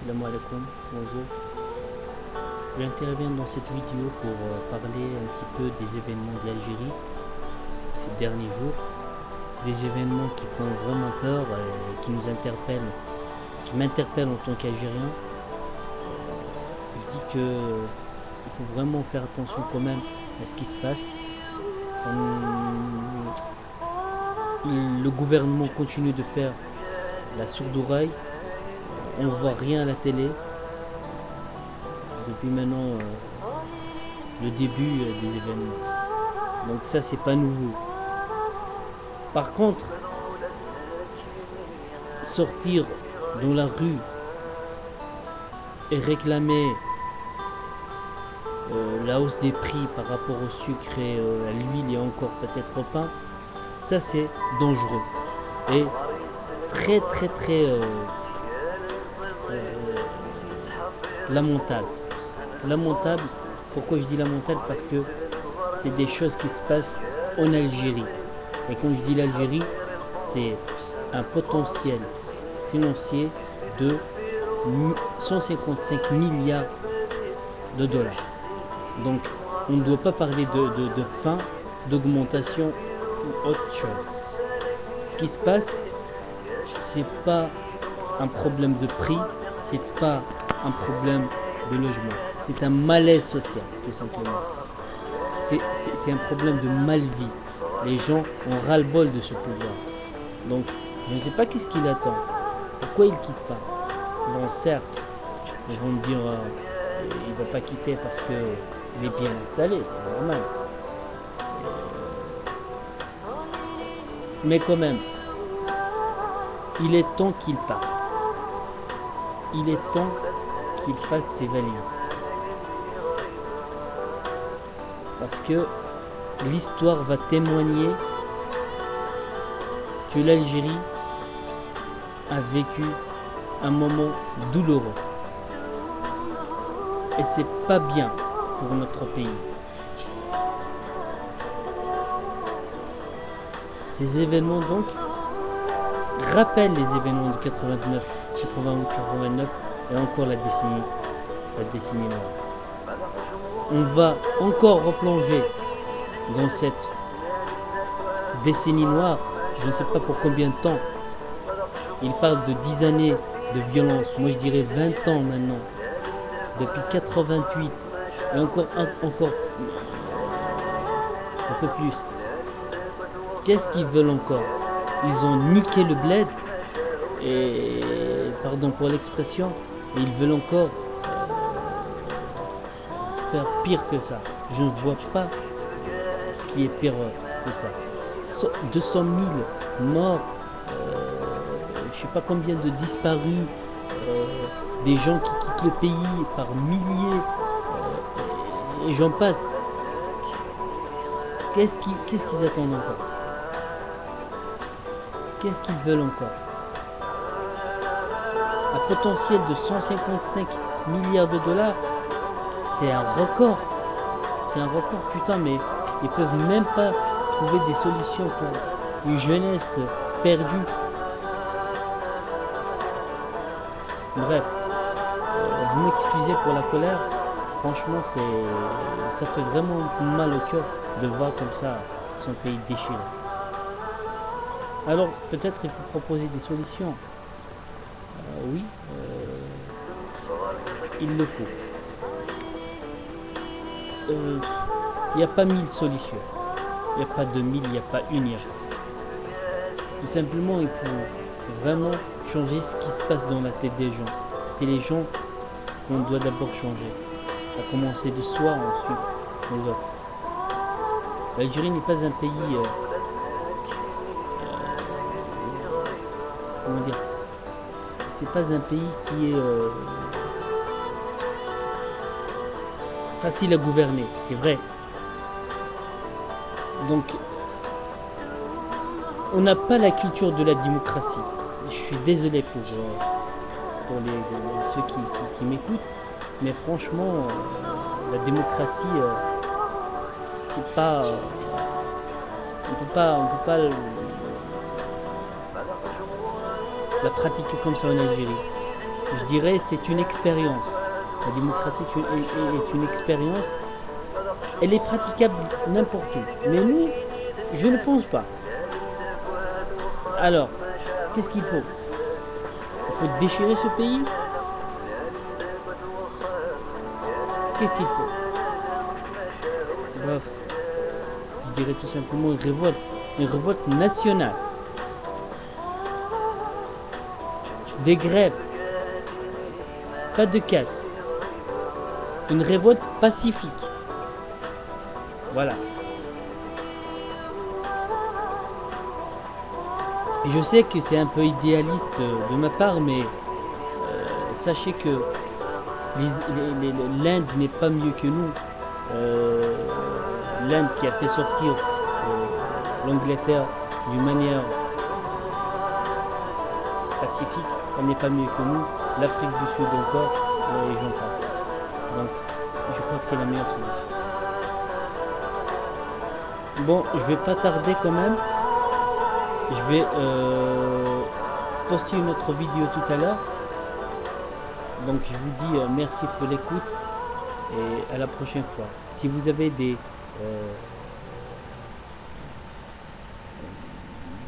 Salam alaikum, bonjour. J'interviens dans cette vidéo pour parler un petit peu des événements de l'Algérie ces derniers jours. Des événements qui font vraiment peur et qui nous interpellent, qui m'interpellent en tant qu'Algérien. Je dis que il faut vraiment faire attention quand même à ce qui se passe. Le gouvernement continue de faire la sourde oreille. On ne voit rien à la télé. Depuis maintenant le début des événements. Donc ça, c'est pas nouveau. Par contre, sortir dans la rue et réclamer la hausse des prix par rapport au sucre et à l'huile et encore peut-être au pain, ça c'est dangereux et très lamentable. Lamentable, pourquoi je dis lamentable? Parce que c'est des choses qui se passent en Algérie. Et quand je dis l'Algérie, c'est un potentiel financier de 155 milliards de dollars. Donc on ne doit pas parler de fin, d'augmentation ou autre chose. Ce qui se passe, c'est pas un problème de prix, c'est pas un problème de logement, c'est un malaise social tout simplement. C'est un problème de mal-vie. Les gens ont ras-le-bol de ce pouvoir. Donc je ne sais pas qu'est-ce qu'il attend. Pourquoi il ne quitte pas? Bon, certes, ils vont me dire il ne va pas quitter parce qu'il est bien installé, c'est normal. Mais quand même, il est temps qu'il parte. Il est temps qu'il fasse ses valises. Parce que l'histoire va témoigner que l'Algérie a vécu un moment douloureux. Et c'est pas bien pour notre pays. Ces événements donc rappellent les événements de 89, 81, 89 et encore la décennie noire. On va encore replonger dans cette décennie noire, je ne sais pas pour combien de temps. Il parle de 10 années de violence, moi je dirais 20 ans maintenant, depuis 88, et encore un peu plus. Qu'est-ce qu'ils veulent encore? Ils ont niqué le bled, et pardon pour l'expression, et ils veulent encore faire pire que ça. Je ne vois pas ce qui est pire que ça. 200 000 morts, je ne sais pas combien de disparus, des gens qui quittent le pays par milliers, et j'en passe. Qu'est-ce qu'ils attendent encore? Qu'est-ce qu'ils veulent encore? Un potentiel de 155 milliards de dollars, c'est un record. C'est un record, putain, mais ils peuvent même pas trouver des solutions pour une jeunesse perdue. Bref, vous m'excusez pour la colère. Franchement, ça fait vraiment mal au cœur de voir comme ça son pays déchiré. Alors, peut-être il faut proposer des solutions. Oui, il le faut. Il n'y a pas 1000 solutions. Il n'y a pas 2000, il n'y a pas une. Tout simplement, il faut vraiment changer ce qui se passe dans la tête des gens. C'est les gens qu'on doit d'abord changer. À commencer de soi, ensuite les autres. L'Algérie n'est pas un pays... comment dire? C'est pas un pays qui est facile à gouverner, c'est vrai. Donc, on n'a pas la culture de la démocratie. Je suis désolé pour ceux qui m'écoutent, mais franchement, la démocratie, c'est pas, on peut pas la pratiquer comme ça en Algérie. je dirais c'est une expérience. La démocratie est une expérience. Elle est praticable n'importe où. Mais nous, je ne pense pas. Alors, qu'est-ce qu'il faut? Il faut déchirer ce pays. Qu'est-ce qu'il faut? Bref, je dirais tout simplement une révolte nationale. Des grèves, pas de casse. Une révolte pacifique. Voilà. Je sais que c'est un peu idéaliste de ma part, mais sachez que l'Inde n'est pas mieux que nous. L'Inde qui a fait sortir l'Angleterre d'une manière pacifique, elle n'est pas mieux que nous. L'Afrique du Sud encore, et j'en passe. Donc, je crois que c'est la meilleure solution. Bon, je vais pas tarder quand même. Je vais poster une autre vidéo tout à l'heure. Donc je vous dis merci pour l'écoute et à la prochaine fois. Si vous avez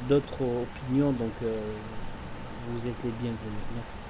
d'autres opinions, donc vous êtes les bienvenus. Merci.